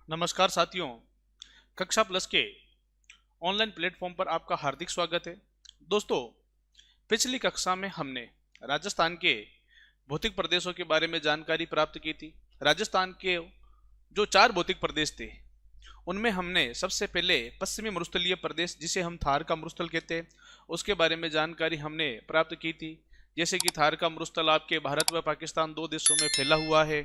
नमस्कार साथियों, कक्षा प्लस के ऑनलाइन प्लेटफॉर्म पर आपका हार्दिक स्वागत है। दोस्तों, पिछली कक्षा में हमने राजस्थान के भौतिक प्रदेशों के बारे में जानकारी प्राप्त की थी। राजस्थान के जो 4 भौतिक प्रदेश थे उनमें हमने सबसे पहले पश्चिमी मरुस्थलीय प्रदेश, जिसे हम थार का मरुस्थल कहते हैं, उसके बारे में जानकारी हमने प्राप्त की थी। जैसे कि थार का मरुस्थल आपके भारत व पाकिस्तान 2 देशों में फैला हुआ है।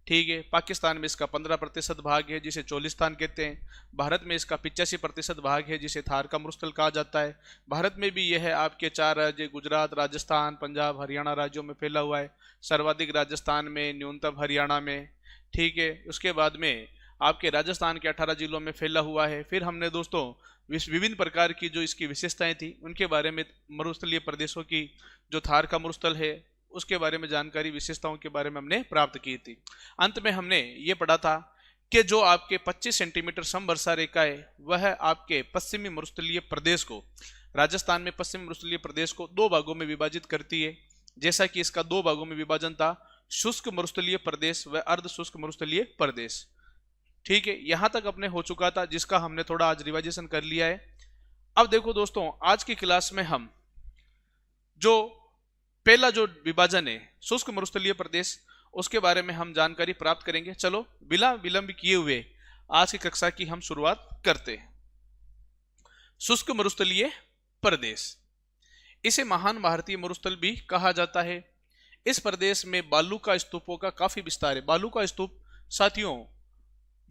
ठीक है, पाकिस्तान में इसका 15% भाग है जिसे चोलिस्तान कहते हैं। भारत में इसका 85% भाग है जिसे थार का मरुस्थल कहा जाता है। भारत में भी यह आपके 4 राज्य गुजरात, राजस्थान, पंजाब, हरियाणा राज्यों में फैला हुआ है। सर्वाधिक राजस्थान में, न्यूनतम हरियाणा में। ठीक है, उसके बाद में आपके राजस्थान के 18 जिलों में फैला हुआ है। फिर हमने दोस्तों विभिन्न प्रकार की जो इसकी विशेषताएं थी उनके बारे में, मरुस्थलीय प्रदेशों की जो थार का मरुस्थल है उसके बारे में जानकारी, विशेषताओं के बारे में हमने प्राप्त की थी। अंत में हमने ये पढ़ा था कि जो आपके 25 सेंटीमीटर समवर्षा रेखा है वह आपके पश्चिमी मरुस्थलीय प्रदेश को, राजस्थान में पश्चिमी मरुस्थलीय प्रदेश को 2 भागों में विभाजित करती है। जैसा कि इसका 2 भागों में विभाजन था, शुष्क मरुस्थलीय प्रदेश व अर्ध शुष्क मरुस्थलीय प्रदेश। ठीक है, यहां तक अपने हो चुका था, जिसका हमने थोड़ा आज रिवाइजेशन कर लिया है। अब देखो दोस्तों, आज की क्लास में हम जो पहला जो विभाजन है शुष्क मरुस्थलीय प्रदेश, उसके बारे में हम जानकारी प्राप्त करेंगे। चलो बिना विलंब किए हुए आज की कक्षा की हम शुरुआत करते हैं। शुष्क मरुस्थलीय प्रदेश, इसे महान भारतीय मरुस्थल भी कहा जाता है। इस प्रदेश में बालू का स्तूपों का काफी विस्तार है। बालू का स्तूप साथियों,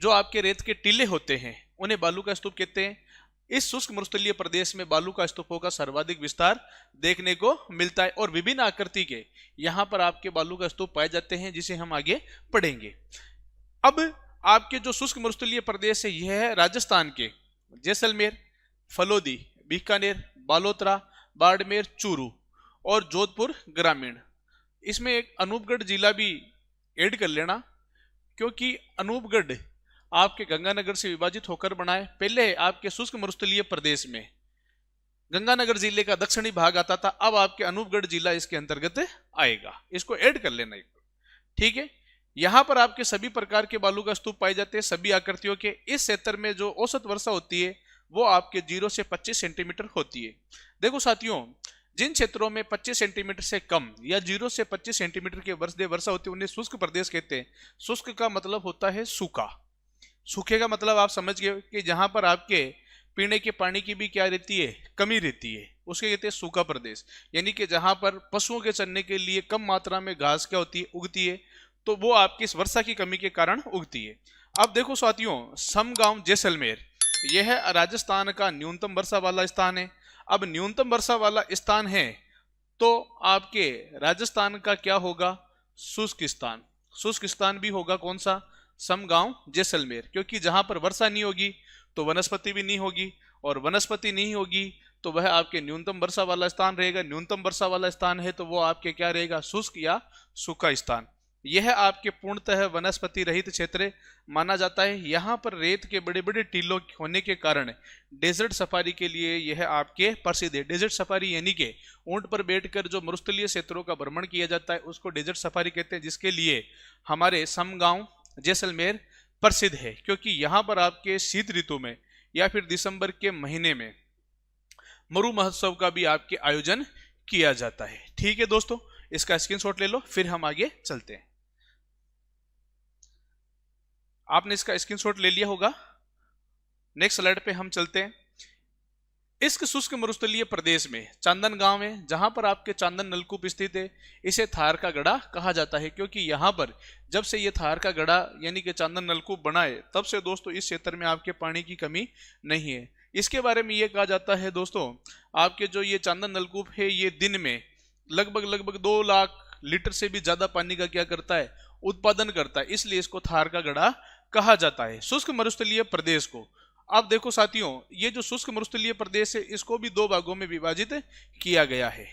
जो आपके रेत के टीले होते हैं उन्हें बालू का स्तूप कहते हैं। इस शुष्क मरुस्थलीय प्रदेश में बालू का स्तूपों का सर्वाधिक विस्तार देखने को मिलता है और विभिन्न आकृति के यहां पर आपके बालू का स्तूप पाए जाते हैं, जिसे हम आगे पढ़ेंगे। अब आपके जो शुष्क मरुस्थलीय प्रदेश है यह है राजस्थान के जैसलमेर, फलोदी, बीकानेर, बालोतरा, बाड़मेर, चूरू और जोधपुर ग्रामीण। इसमें एक अनूपगढ़ जिला भी ऐड कर लेना, क्योंकि अनूपगढ़ आपके गंगानगर से विभाजित होकर बना है। पहले आपके शुष्क मरुस्थलीय प्रदेश में गंगानगर जिले का दक्षिणी भाग आता था, अब आपके अनूपगढ़ जिला इसके अंतर्गत आएगा। इसको ऐड कर लेना एक बार। ठीक है, यहां पर आपके सभी प्रकार के बालू का स्तूप पाए जाते हैं, सभी आकृतियों के। इस क्षेत्र में जो औसत वर्षा होती है वो आपके 0 से 25 सेंटीमीटर होती है। देखो साथियों, जिन क्षेत्रों में 25 सेंटीमीटर से कम या 0 से 25 सेंटीमीटर के वर्षा होती है उन्हें शुष्क प्रदेश कहते हैं। शुष्क का मतलब होता है सूखा। सूखे का मतलब आप समझ गए कि जहां पर आपके पीने के पानी की भी क्या रहती है, कमी रहती है, उसके कहते हैं सूखा प्रदेश। यानी कि जहां पर पशुओं के चरने के लिए कम मात्रा में घास क्या होती है, उगती है, तो वो आपकी इस वर्षा की कमी के कारण उगती है। अब देखो साथियों, समगांव जैसलमेर यह राजस्थान का न्यूनतम वर्षा वाला स्थान है। अब न्यूनतम वर्षा वाला स्थान है तो आपके राजस्थान का क्या होगा, शुष्क स्थान। शुष्क स्थान भी होगा कौन सा, समगांव जैसलमेर, क्योंकि जहां पर वर्षा नहीं होगी तो वनस्पति भी नहीं होगी, और वनस्पति नहीं होगी तो वह आपके न्यूनतम वर्षा वाला स्थान रहेगा। न्यूनतम वर्षा वाला स्थान है तो वो आपके क्या रहेगा, शुष्क या सूखा स्थान। यह आपके पूर्णतः वनस्पति रहित क्षेत्र माना जाता है। यहाँ पर रेत के बड़े बड़े टीलों होने के कारण डेजर्ट सफारी के लिए यह आपके प्रसिद्ध है। डेजर्ट सफारी यानी कि ऊंट पर बैठकर जो मरुस्थलीय क्षेत्रों का भ्रमण किया जाता है उसको डेजर्ट सफारी कहते हैं, जिसके लिए हमारे समगांव जैसलमेर प्रसिद्ध है। क्योंकि यहां पर आपके शीत ऋतु में या फिर दिसंबर के महीने में मरु महोत्सव का भी आपके आयोजन किया जाता है। ठीक है दोस्तों, इसका स्क्रीनशॉट ले लो, फिर हम आगे चलते हैं। आपने इसका स्क्रीनशॉट ले लिया होगा। नेक्स्ट स्लाइड पे हम चलते हैं। इस शुष्क मरुस्थलीय प्रदेश में चांदन गांव है, जहां पर आपके चांदन नलकूप स्थित है। इसे थार का गड़ा कहा जाता है, क्योंकि यहां पर जब से ये थार का गड़ा यानी कि चांदन नलकूप बना है तब से दोस्तों इस क्षेत्र में आपके पानी की कमी नहीं है। इसके बारे में ये कहा जाता है दोस्तों, आपके जो ये चांदन नलकूप है ये दिन में लगभग 2 लाख लीटर से भी ज्यादा पानी का क्या करता है, उत्पादन करता है, इसलिए इसको थार का गड़ा कहा जाता है शुष्क मरुस्थलीय प्रदेश को। अब देखो साथियों, ये जो शुष्क मरुस्थलीय प्रदेश है इसको भी 2 भागों में विभाजित किया गया है,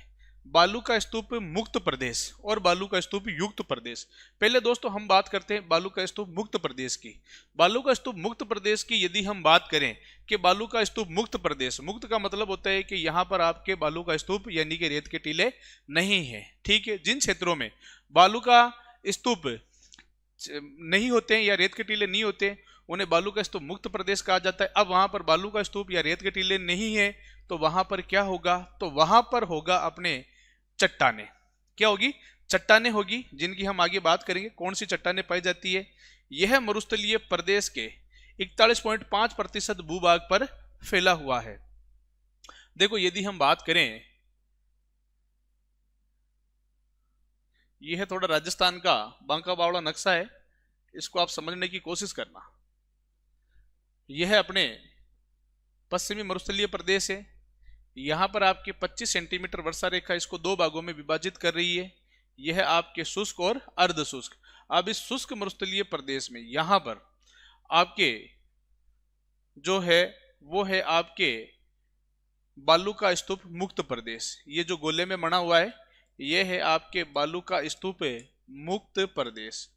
बालू का स्तूप मुक्त प्रदेश और बालू का स्तूप युक्त प्रदेश। पहले दोस्तों हम बात करते हैं बालू का स्तूप मुक्त प्रदेश की। बालू का स्तूप मुक्त प्रदेश की यदि हम बात करें कि बालू का स्तूप मुक्त प्रदेश, मुक्त का मतलब होता है कि यहां पर आपके बालू का स्तूप यानी कि रेत के टीले नहीं है। ठीक है, जिन क्षेत्रों में बालू का स्तूप नहीं होते हैं या रेत के टीले नहीं होते, उन्हें बालू का स्तूप मुक्त प्रदेश कहा जाता है। अब वहां पर बालू का स्तूप या रेत के टीले नहीं है तो वहां पर क्या होगा, तो वहां पर होगा अपने चट्टाने। क्या होगी, चट्टाने होगी, जिनकी हम आगे बात करेंगे। कौन सी चट्टाने पाई जाती है, यह मरुस्थलीय प्रदेश के 41.5% भूभाग पर फैला हुआ है। देखो यदि हम बात करें, यह है थोड़ा राजस्थान का बांका बावड़ा नक्शा है, इसको आप समझने की कोशिश करना। यह अपने पश्चिमी मरुस्थलीय प्रदेश है। यहां पर आपके 25 सेंटीमीटर वर्षा रेखा इसको दो भागों में विभाजित कर रही है। यह आपके शुष्क और अर्ध शुष्क। अब इस शुष्क मरुस्थलीय प्रदेश में यहां पर आपके जो है वो है आपके बालू का स्तूप मुक्त प्रदेश। ये जो गोले में बना हुआ है यह है आपके बालू का स्तूप मुक्त प्रदेश।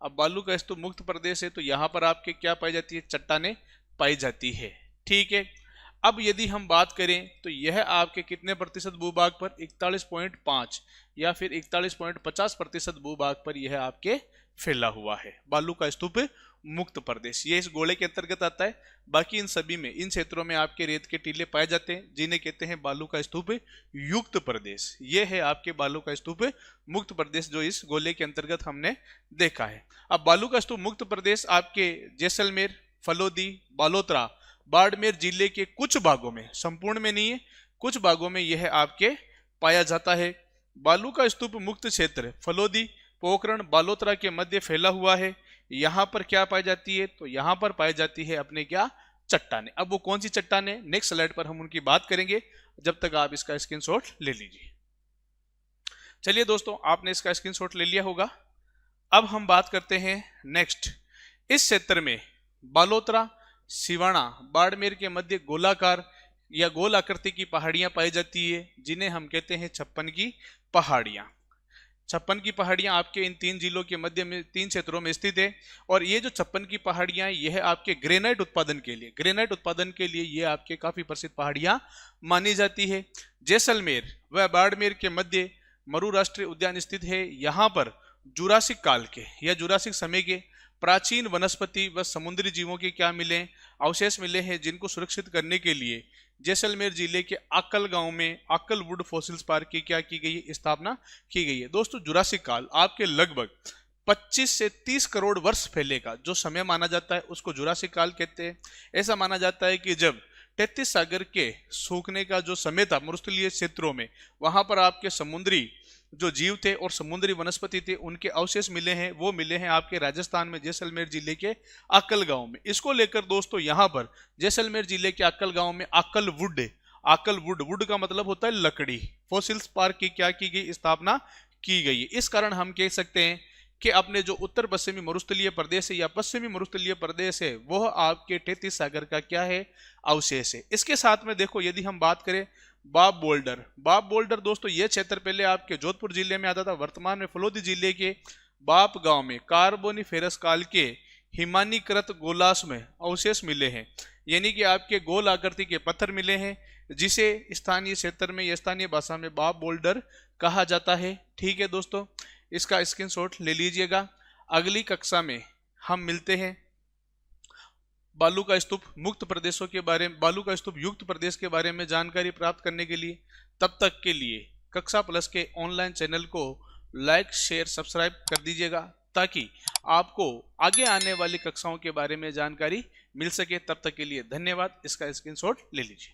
अब बालू का स्तूप मुक्त प्रदेश है तो यहां पर आपके क्या पाई जाती है, चट्टाने पाई जाती है। ठीक है, अब यदि हम बात करें तो यह आपके कितने प्रतिशत भूभाग पर, 41.5 या फिर 41.50% भूभाग पर यह आपके फैला हुआ है बालू का स्तूप मुक्त प्रदेश। ये इस गोले के अंतर्गत आता है। बाकी इन सभी में, इन क्षेत्रों में आपके रेत के टीले पाए जाते हैं, जिन्हें कहते हैं बालू का स्तूप युक्त प्रदेश। ये है आपके बालू का स्तूप मुक्त प्रदेश जो इस गोले के अंतर्गत हमने देखा है। अब बालू का स्तूप मुक्त प्रदेश आपके जैसलमेर, फलोदी, बालोतरा, बाड़मेर जिले के कुछ भागों में, संपूर्ण में नहीं है, कुछ भागों में यह आपके पाया जाता है। बालू का स्तूप मुक्त क्षेत्र फलोदी, पोखरण, बालोतरा के मध्य फैला हुआ है। यहां पर क्या पाई जाती है, तो यहां पर पाई जाती है अपने क्या, चट्टाने। अब वो कौन सी चट्टाने, नेक्स्ट स्लाइड पर हम उनकी बात करेंगे, जब तक आप इसका स्क्रीनशॉट ले लीजिए। चलिए दोस्तों, आपने इसका स्क्रीनशॉट ले लिया होगा। अब हम बात करते हैं नेक्स्ट। इस क्षेत्र में बालोतरा, सिवाना, बाड़मेर के मध्य गोलाकार या गोल आकृति की पहाड़ियां पाई जाती है, जिन्हें हम कहते हैं 56 की पहाड़ियां। 56 की पहाड़ियां आपके इन 3 जिलों के मध्य में, 3 क्षेत्रों में स्थित है। और ये जो 56 की पहाड़ियां, यह आपके ग्रेनाइट उत्पादन के लिए ये आपके काफी प्रसिद्ध पहाड़ियां मानी जाती है। जैसलमेर व बाड़मेर के मध्य मरु राष्ट्रीय उद्यान स्थित है। यहाँ पर जुरासिक काल के या जुरासिक समय के प्राचीन वनस्पति व समुद्री जीवों के क्या मिले, अवशेष मिले हैं, जिनको सुरक्षित करने के लिए जैसलमेर जिले के आकल गांव में आकल वुड फॉसिल्स पार्क की क्या की गई है, स्थापना की गई है। दोस्तों जुरासिक काल आपके लगभग 25 से 30 करोड़ वर्ष पहले का जो समय माना जाता है उसको जुरासिक काल कहते हैं। ऐसा माना जाता है कि जब 33 सागर के सूखने का जो समय था मरुस्थलीय क्षेत्रों में, वहां पर आपके समुद्री जो जीव थे और समुद्री वनस्पति थे, उनके अवशेष मिले हैं। वो मिले हैं आपके राजस्थान में जैसलमेर जिले के आकल गांव में। इसको लेकर दोस्तों यहाँ पर जैसलमेर जिले के आकल गांव में आकल वुड का मतलब होता है लकड़ी, फॉसिल्स पार्क की क्या की गई, स्थापना की गई है। इस कारण हम कह सकते हैं कि अपने जो उत्तर पश्चिमी मरुस्थलीय प्रदेश है या पश्चिमी मरुस्थलीय प्रदेश है, वह आपके 33 सागर का क्या है, अवशेष है। इसके साथ में देखो यदि हम बात करें बाप बोल्डर दोस्तों, यह क्षेत्र पहले आपके जोधपुर जिले में आता था, वर्तमान में फलोदी जिले के बाप गांव में कार्बोनिफेरस काल के हिमानीकृत गोलाश में अवशेष मिले हैं। यानी कि आपके गोल आकृति के पत्थर मिले हैं, जिसे स्थानीय क्षेत्र में या स्थानीय भाषा में बाप बोल्डर कहा जाता है। ठीक है दोस्तों, इसका स्क्रीनशॉट ले लीजिएगा। अगली कक्षा में हम मिलते हैं बालू का स्तूप मुक्त प्रदेशों के बारे में, बालू का स्तूप युक्त प्रदेश के बारे में जानकारी प्राप्त करने के लिए। तब तक के लिए कक्षा प्लस के ऑनलाइन चैनल को लाइक, शेयर, सब्सक्राइब कर दीजिएगा, ताकि आपको आगे आने वाली कक्षाओं के बारे में जानकारी मिल सके। तब तक के लिए धन्यवाद। इसका स्क्रीनशॉट ले लीजिए।